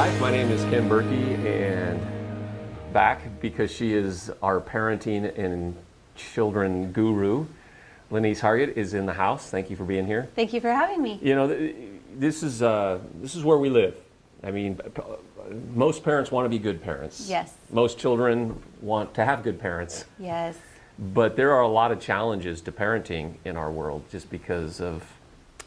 wife. My name is Ken Burkey, and back because she is our parenting and children guru. Lenise Harriet is in the house. Thank you for being here. Thank you for having me. You know, this is where we live. I mean, most parents want to be good parents. Yes. Most children want to have good parents. Yes. But there are a lot of challenges to parenting in our world just because of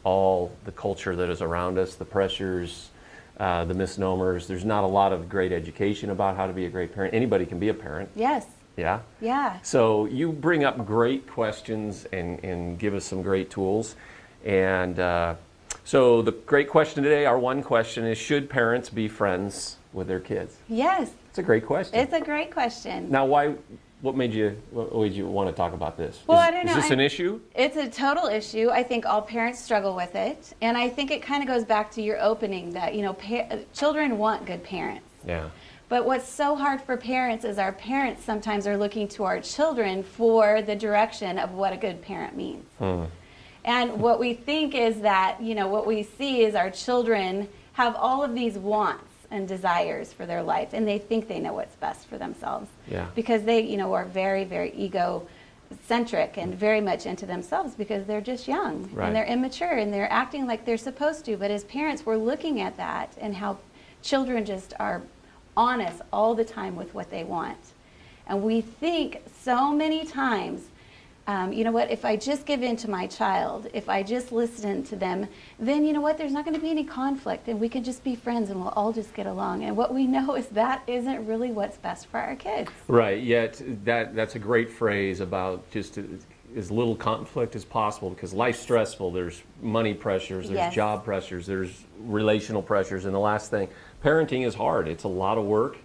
all the culture that is around us, the pressures, the misnomers. There's not a lot of great education about how to be a great parent. Anybody can be a parent. Yes. Yeah? Yeah. So you bring up great questions and give us some great tools. And so the great question today, our one question is, should parents be friends with their kids? Yes. It's a great question. It's a great question. Now, what made you want to talk about this? Well, I don't know. Is this an issue? It's a total issue. I think all parents struggle with it. And I think it kind of goes back to your opening that, you know, children want good parents. Yeah. But what's so hard for parents is our parents sometimes are looking to our children for the direction of what a good parent means. And what we think is that, you know, what we see is our children have all of these wants and desires for their life, and they think they know what's best for themselves. Yeah. Because they, you know, are very, very egocentric and very much into themselves because they're just young. Right. And they're immature and they're acting like they're supposed to. But as parents, we're looking at that and how children just are honest all the time with what they want. And we think so many times, you know what, if I just give in to my child, if I just listen to them, then you know what, there's not going to be any conflict and we can just be friends and we'll all just get along. And what we know is that isn't really what's best for our kids. Right, yet that's a great phrase about just as little conflict as possible, because life's stressful. There's money pressures, there's Yes. job pressures, there's relational pressures, and the last thing, parenting is hard. It's a lot of work,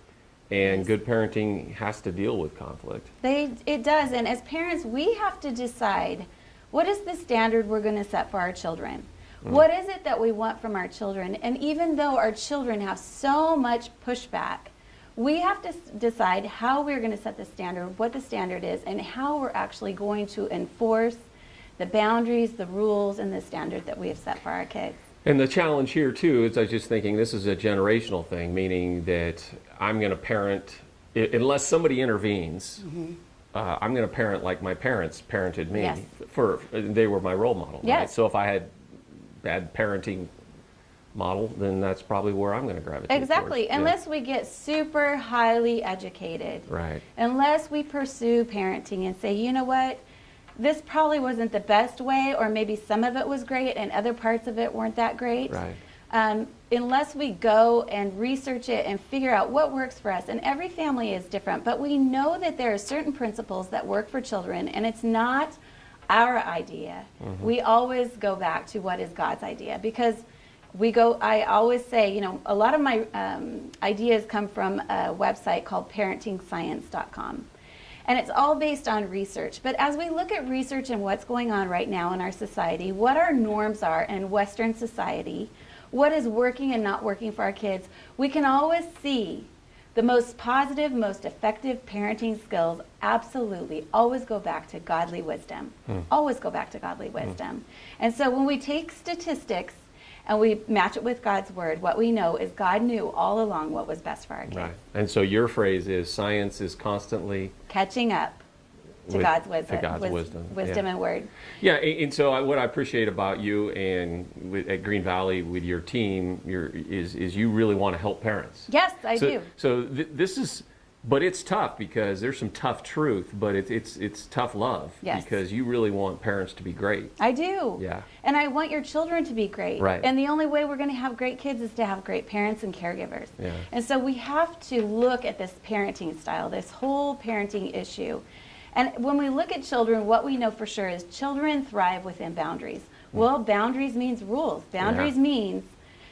and Yes. good parenting has to deal with conflict. It does, and as parents, we have to decide what is the standard we're going to set for our children. What is it that we want from our children? And even though our children have so much pushback, we have to decide how we're going to set the standard, what the standard is, and how we're actually going to enforce the boundaries, the rules, and the standard that we have set for our kids. And the challenge here too is I was just thinking this is a generational thing, meaning that I'm going to parent, unless somebody intervenes, I'm going to parent like my parents parented me. Yes. They were my role model. Yes. Right? So if I had bad parenting model, then that's probably where I'm going to gravitate Exactly, towards. unless we get super highly educated. Right. Unless we pursue parenting and say, you know what, this probably wasn't the best way, or maybe some of it was great and other parts of it weren't that great. Right. Unless we go and research it and figure out what works for us. And every family is different, but we know that there are certain principles that work for children, and it's not our idea. We always go back to what is God's idea, because I always say, you know, a lot of my ideas come from a website called parentingscience.com. And it's all based on research. But as we look at research and what's going on right now in our society, what our norms are in Western society, what is working and not working for our kids, we can always see the most positive, most effective parenting skills absolutely always go back to godly wisdom. Always go back to godly wisdom. And so when we take statistics and we match it with God's word, what we know is God knew all along what was best for our kids. Right. And so your phrase is science is constantly Catching up to God's wisdom. To God's wisdom. Wisdom Yeah. and word. Yeah, and so what I appreciate about you and at Green Valley with your team is you really want to help parents. Yes, I do. So this is, but it's tough because there's some tough truth, but it's tough love. Yes. Because you really want parents to be great. I do. Yeah. And I want your children to be great. Right. And the only way we're going to have great kids is to have great parents and caregivers. Yeah. And so we have to look at this parenting style, this whole parenting issue. And when we look at children, what we know for sure is children thrive within boundaries. Well, boundaries means rules. Boundaries means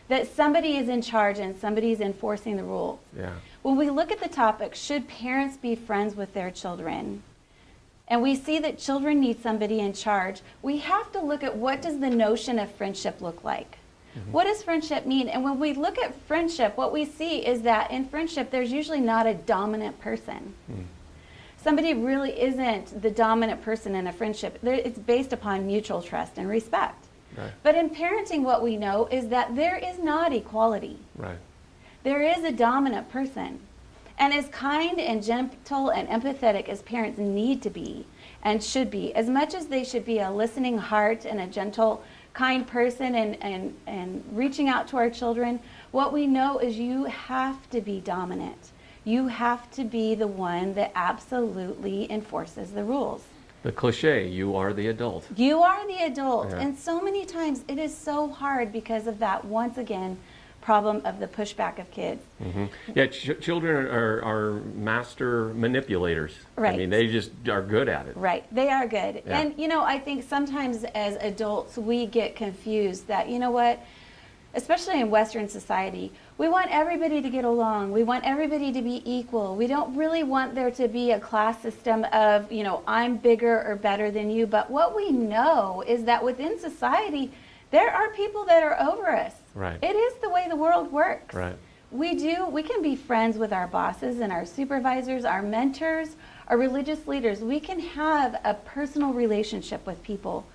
that somebody is in charge and somebody is enforcing the rules. Yeah. When we look at the topic, should parents be friends with their children? And we see that children need somebody in charge. We have to look at what does the notion of friendship look like? What does friendship mean? And when we look at friendship, what we see is that in friendship, there's usually not a dominant person. Somebody really isn't the dominant person in a friendship. It's based upon mutual trust and respect. Right. But in parenting, what we know is that there is not equality. Right. There is a dominant person. And as kind and gentle and empathetic as parents need to be and should be, as much as they should be a listening heart and a gentle, kind person and reaching out to our children, what we know is you have to be dominant. You have to be the one that absolutely enforces the rules. The cliche, you are the adult. You are the adult. Yeah. And so many times it is so hard because of that, once again, problem of the pushback of kids. Mm-hmm. Yeah, children are master manipulators. Right. I mean, they just are good at it. Right, they are good. Yeah. And, you know, I think sometimes as adults we get confused that, you know what, especially in Western society, we want everybody to get along. We want everybody to be equal. We don't really want there to be a class system of, you know, I'm bigger or better than you. But what we know is that within society, there are people that are over us. Right. It is the way the world works. Right. We can be friends with our bosses and our supervisors, our mentors, our religious leaders. We can have a personal relationship with people.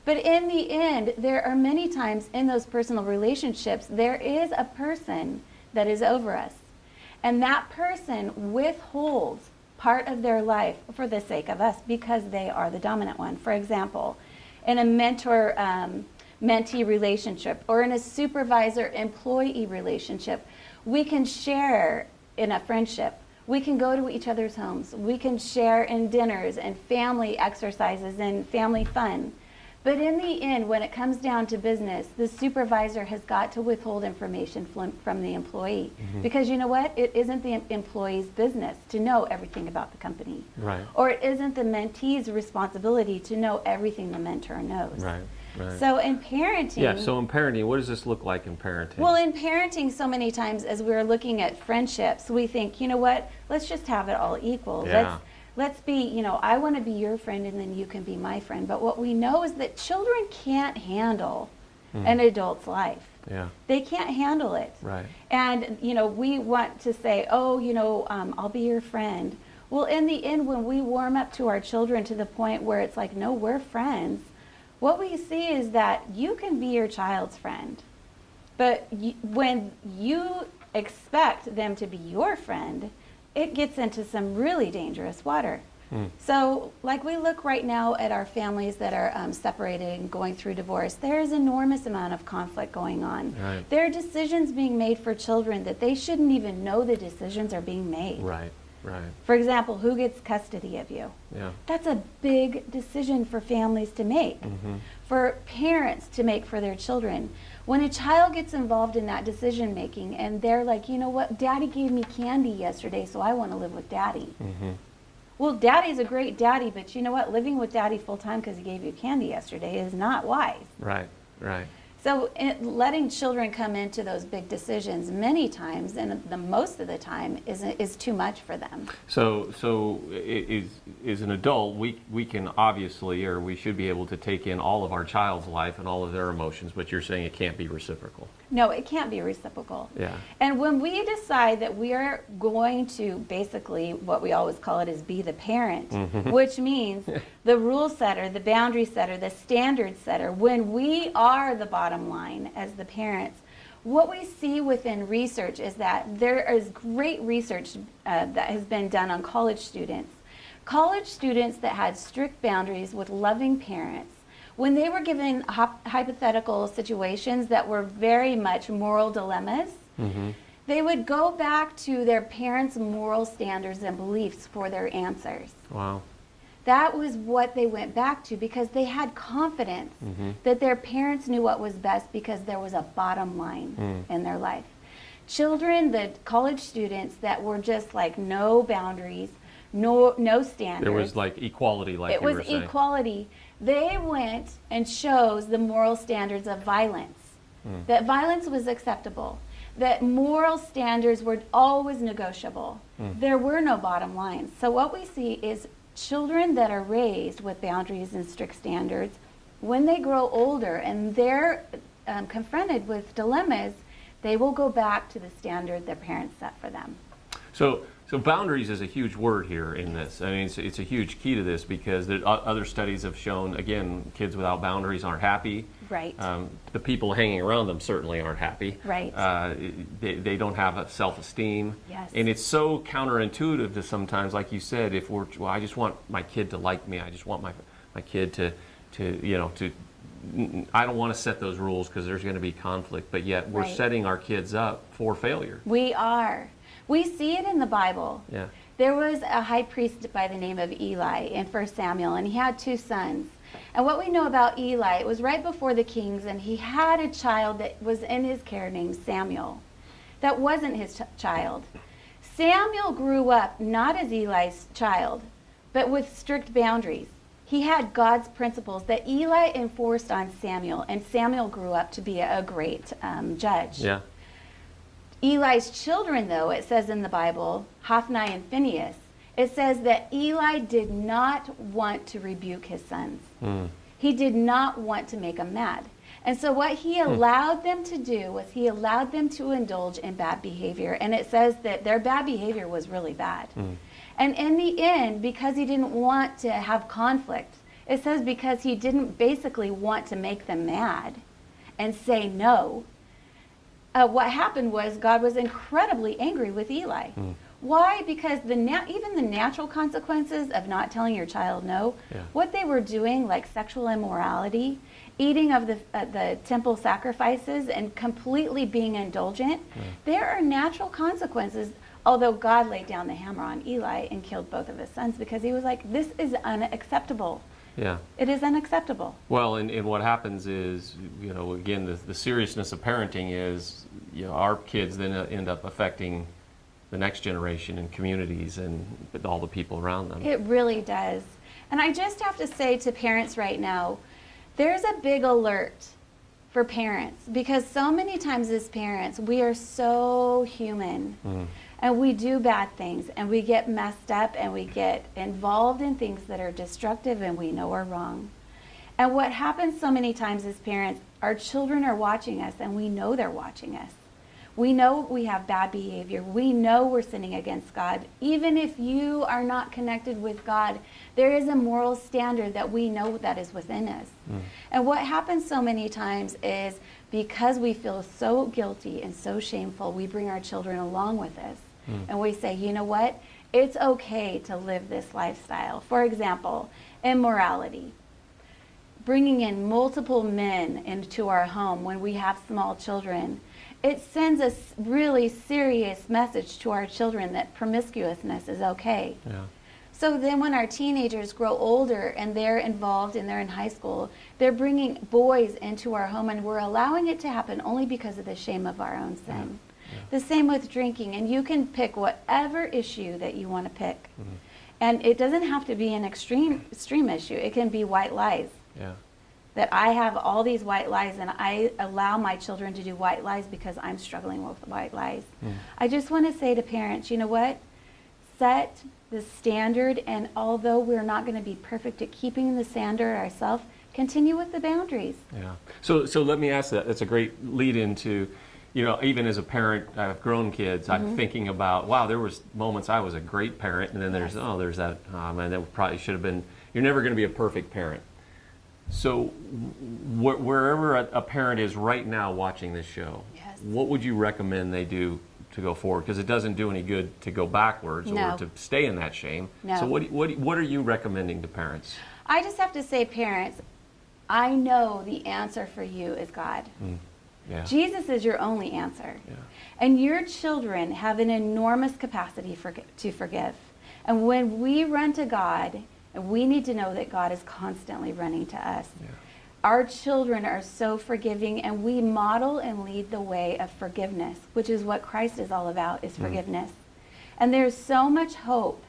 But in the end, there are many times in those personal relationships, there is a person that is over us. And that person withholds part of their life for the sake of us because they are the dominant one. For example, in a mentor-mentee relationship or in a supervisor-employee relationship, we can share in a friendship. We can go to each other's homes. We can share in dinners and family exercises and family fun. But in the end, when it comes down to business, the supervisor has got to withhold information from the employee. Mm-hmm. Because you know what? It isn't the employee's business to know everything about the company. Right. Or it isn't the mentee's responsibility to know everything the mentor knows. Right. Right. So in parenting... Yeah, so in parenting, what does this look like in parenting? Well, in parenting, so many times as we're looking at friendships, we think, you know what? Let's just have it all equal. Yeah. Let's be, you know, I want to be your friend and then you can be my friend. But what we know is that children can't handle an adult's life. Yeah. They can't handle it. Right. And, you know, we want to say, oh, you know, I'll be your friend. Well, in the end, when we warm up to our children to the point where it's like, no, we're friends, what we see is that you can be your child's friend. But when you expect them to be your friend, it gets into some really dangerous water. So like we look right now at our families that are separated and going through divorce, there is enormous amount of conflict going on. Right. There are decisions being made for children that they shouldn't even know the decisions are being made. Right. Right. For example, who gets custody of you? Yeah. That's a big decision for families to make, for parents to make for their children. When a child gets involved in that decision making and they're like, you know what, Daddy gave me candy yesterday, so I want to live with Daddy. Well, Daddy's a great daddy, but you know what, living with Daddy full time because he gave you candy yesterday is not wise. Right. Right. So letting children come into those big decisions many times, and the most of the time, is too much for them. So as an adult, we can obviously, or we should be able to take in all of our child's life and all of their emotions, but you're saying it can't be reciprocal. No, it can't be reciprocal. Yeah. And when we decide that we are going to basically, what we always call it is be the parent, which means the rule setter, the boundary setter, the standard setter, when we are the bottom line as the parents, what we see within research is that there is great research that has been done on college students. College students that had strict boundaries with loving parents, when they were given hypothetical situations that were very much moral dilemmas, they would go back to their parents' moral standards and beliefs for their answers. Wow. That was what they went back to because they had confidence that their parents knew what was best because there was a bottom line in their life. Children, the college students that were just like no boundaries, no standards. There was like equality, like you were saying. It was equality. They went and chose the moral standards of violence, that violence was acceptable, that moral standards were always negotiable. There were no bottom lines. So what we see is children that are raised with boundaries and strict standards, when they grow older and they're confronted with dilemmas, they will go back to the standard their parents set for them. So boundaries is a huge word here in this. I mean, it's a huge key to this because other studies have shown, again, kids without boundaries aren't happy. Right. The people hanging around them certainly aren't happy. Right. They don't have a self-esteem. Yes. And it's so counterintuitive to sometimes, like you said, if I just want my kid to like me. I just want my kid to I don't want to set those rules because there's going to be conflict, but yet we're Right. setting our kids up for failure. We are. We see it in the Bible. Yeah. There was a high priest by the name of Eli in 1 Samuel, and he had 2 sons. And what we know about Eli, it was right before the kings, and he had a child that was in his care named Samuel. That wasn't his child. Samuel grew up not as Eli's child, but with strict boundaries. He had God's principles that Eli enforced on Samuel, and Samuel grew up to be a great judge. Yeah. Eli's children, though, it says in the Bible, Hophni and Phinehas, it says that Eli did not want to rebuke his sons. He did not want to make them mad. And so what he allowed them to do was he allowed them to indulge in bad behavior. And it says that their bad behavior was really bad. And in the end, because he didn't want to have conflict, it says because he didn't basically want to make them mad and say no, what happened was God was incredibly angry with Eli. Why? Because even the natural consequences of not telling your child no, what they were doing, like sexual immorality, eating of the temple sacrifices, and completely being indulgent, there are natural consequences. Although God laid down the hammer on Eli and killed both of his sons because he was like, this is unacceptable. Yeah. It is unacceptable. Well, and what happens is, again, the seriousness of parenting is, our kids then end up affecting the next generation and communities and all the people around them. It really does. And I just have to say to parents right now, there's a big alert for parents because so many times as parents, we are so human. And we do bad things, and we get messed up, and we get involved in things that are destructive and we know are wrong. And what happens so many times as parents, our children are watching us, and we know they're watching us. We know we have bad behavior. We know we're sinning against God. Even if you are not connected with God, there is a moral standard that we know that is within us. And what happens so many times is because we feel so guilty and so shameful, we bring our children along with us. And we say, you know what? It's okay to live this lifestyle. For example, immorality. Bringing in multiple men into our home when we have small children. It sends a really serious message to our children that promiscuousness is okay. Yeah. So then when our teenagers grow older and they're involved and they're in high school, they're bringing boys into our home and we're allowing it to happen only because of the shame of our own sin. The same with drinking, and you can pick whatever issue that you want to pick. And it doesn't have to be an extreme issue. It can be white lies. Yeah. That I have all these white lies and I allow my children to do white lies because I'm struggling with white lies. I just want to say to parents, you know what? Set the standard, and although we're not going to be perfect at keeping the standard ourselves, continue with the boundaries. Yeah. So let me ask that. That's a great lead into, even as a parent, I've grown kids, I'm thinking about, wow, there was moments I was a great parent, and then there's that, man, that probably should have been, you're never going to be a perfect parent. So wherever a parent is right now watching this show, what would you recommend they do to go forward? Because it doesn't do any good to go backwards or to stay in that shame. No. So what are you recommending to parents? I just have to say, parents, I know the answer for you is God. Yeah. Jesus is your only answer. Yeah. And your children have an enormous capacity to forgive. And when we run to God, we need to know that God is constantly running to us. Yeah. Our children are so forgiving, and we model and lead the way of forgiveness, which is what Christ is all about, is forgiveness. And there's so much hope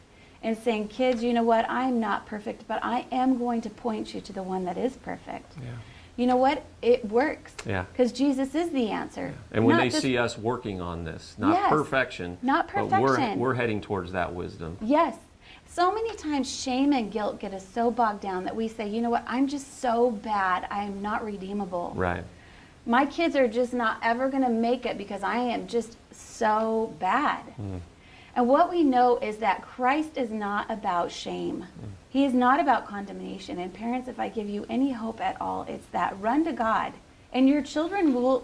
in saying, kids, you know what? I'm not perfect, but I am going to point you to the one that is perfect. Yeah. You know what? It works. Yeah. Because Jesus is the answer. And when they see us working on this, not perfection, but we're heading towards that wisdom. Yes. So many times shame and guilt get us so bogged down that we say, you know what, I'm just so bad, I am not redeemable. Right. My kids are just not ever going to make it because I am just so bad. And what we know is that Christ is not about shame. He is not about condemnation. And parents, if I give you any hope at all, it's that run to God. And your children will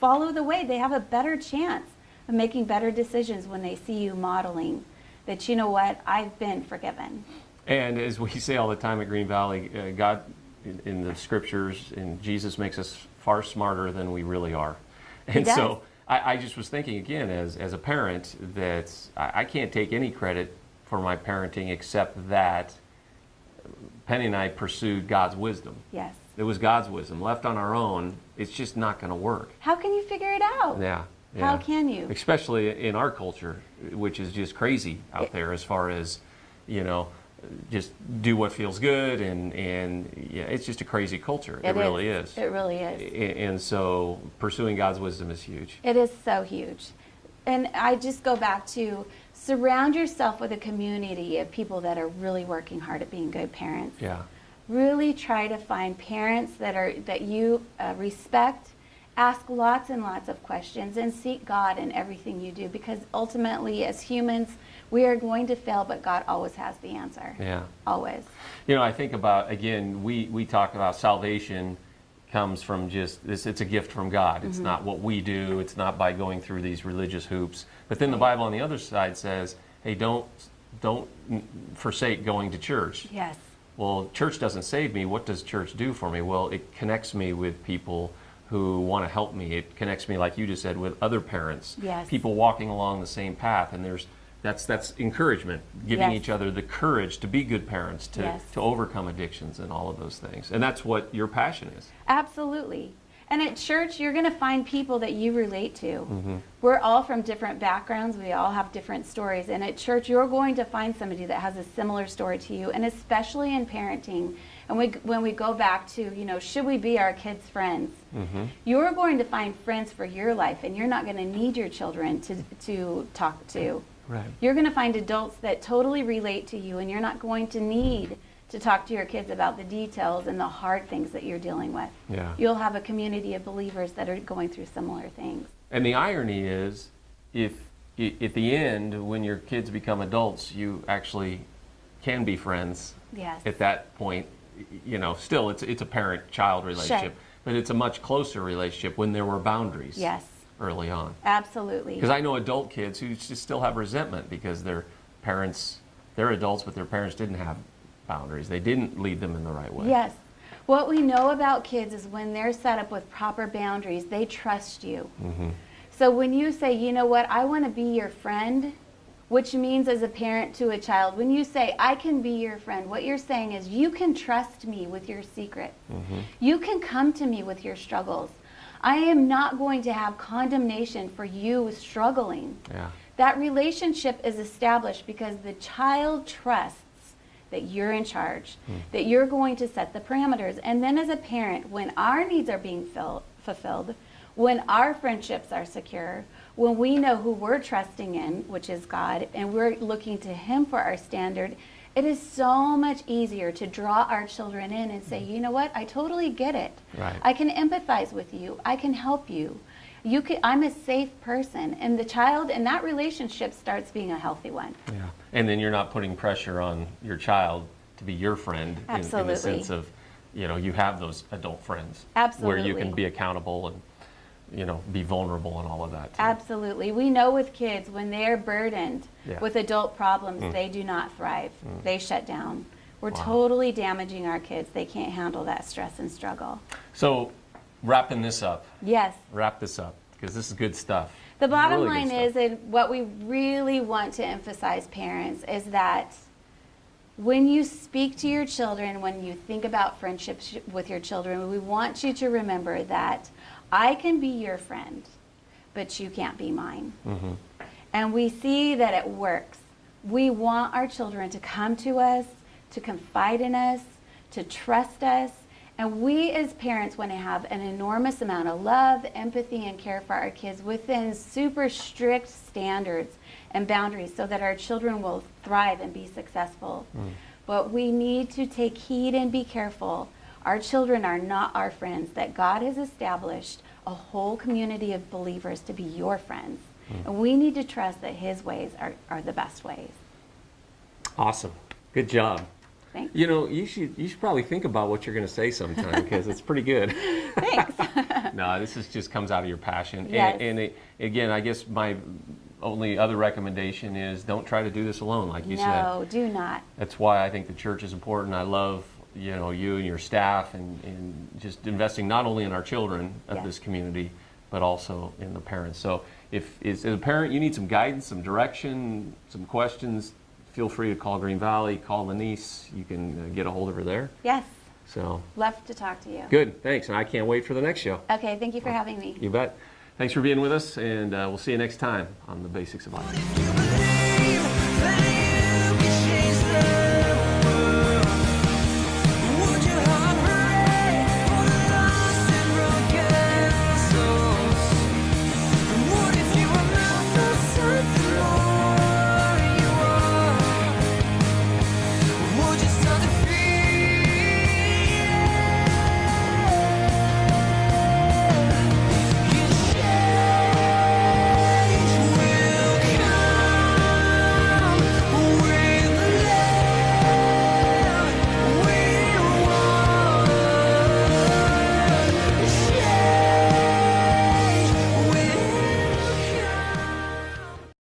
follow the way. They have a better chance of making better decisions when they see you modeling that, you know what, I've been forgiven. And as we say all the time at Green Valley, God in the scriptures and Jesus makes us far smarter than we really are. And does. so I just was thinking again as a parent that I can't take any credit for my parenting except that Penny and I pursued God's wisdom. Yes. It was God's wisdom. Left on our own, it's just not going to work. How can you figure it out? Yeah. How can you? Especially in our culture, which is just crazy out there as far as, just do what feels good and yeah, it's just a crazy culture. It really is. It really is. And so pursuing God's wisdom is huge. It is so huge. And I just go back to surround yourself with a community of people that are really working hard at being good parents. Yeah. Really try to find parents that you respect. Ask lots and lots of questions and seek God in everything you do, because ultimately as humans we are going to fail, but God always has the answer. Yeah. Always. I think about, again, we talk about salvation comes from just this, it's a gift from God. It's not what we do, it's not by going through these religious hoops. But then the Bible on the other side says, hey, don't forsake going to church. Yes. Well, church doesn't save me. What does church do for me? Well, it connects me with people who want to help me. It connects me, like you just said, with other parents. Yes. People walking along the same path, and that's encouragement, giving Yes. each other the courage to be good parents, to Yes. overcome addictions and all of those things. And that's what your passion is. Absolutely. And at church, you're going to find people that you relate to. We're all from different backgrounds. We all have different stories. And at church, you're going to find somebody that has a similar story to you, and especially in parenting. And when we go back to, should we be our kids' friends? You're going to find friends for your life, and you're not going to need your children to talk to. Right. You're going to find adults that totally relate to you, and you're not going to need to talk to your kids about the details and the hard things that you're dealing with. Yeah. You'll have a community of believers that are going through similar things. And the irony is, if at the end, when your kids become adults, you actually can be friends. Yes. At that point, still it's a parent-child relationship, but it's a much closer relationship when there were boundaries. Yes. Early on. Absolutely. Because I know adult kids who just still have resentment because they're adults, but their parents didn't have boundaries. They didn't lead them in the right way. Yes. What we know about kids is when they're set up with proper boundaries, they trust you. So when you say, you know what, I want to be your friend, which means as a parent to a child, when you say, I can be your friend, what you're saying is you can trust me with your secrets. You can come to me with your struggles. I am not going to have condemnation for you struggling. Yeah. That relationship is established because the child trusts that you're in charge, that you're going to set the parameters. And then as a parent, when our needs are being fulfilled, when our friendships are secure, when we know who we're trusting in, which is God, and we're looking to Him for our standard, it is so much easier to draw our children in and say, you know what, I totally get it. Right. I can empathize with you. I can help you. I'm a safe person. And the child in that relationship starts being a healthy one. Yeah. And then you're not putting pressure on your child to be your friend in the sense of, you have those adult friends. Absolutely. Where you can be accountable and, be vulnerable and all of that too. Absolutely. We know with kids, when they're burdened with adult problems, they do not thrive. They shut down. We're totally damaging our kids. They can't handle that stress and struggle. So, wrapping this up. Yes. Wrap this up, because this is good stuff. The bottom Really line good is stuff. that what we really want to emphasize, parents, is that when you speak to your children, when you think about friendships with your children, we want you to remember that I can be your friend, but you can't be mine. And we see that it works. We want our children to come to us, to confide in us, to trust us. And we as parents want to have an enormous amount of love, empathy, and care for our kids within super strict standards and boundaries so that our children will thrive and be successful. But we need to take heed and be careful. Our children are not our friends, that God has established a whole community of believers to be your friends. And we need to trust that his ways are the best ways. Awesome. Good job. Thanks. You know, you should probably think about what you're going to say sometime because it's pretty good. Thanks. No, this just comes out of your passion. Yes. Again, I guess my only other recommendation is don't try to do this alone, like you said. No, do not. That's why I think the church is important. I love, you know, you and your staff and just investing not only in our children of Yes. this community, but also in the parents. So if as a parent you need some guidance, some direction, some questions, feel free to call Green Valley, call Denise. You can get a hold of her there. Yes. So Love to talk to you. good, thanks. And I can't wait for the next show. Okay, thank you for having me. You bet. Thanks for being with us, and we'll see you next time on The Basics of Life. If you believe,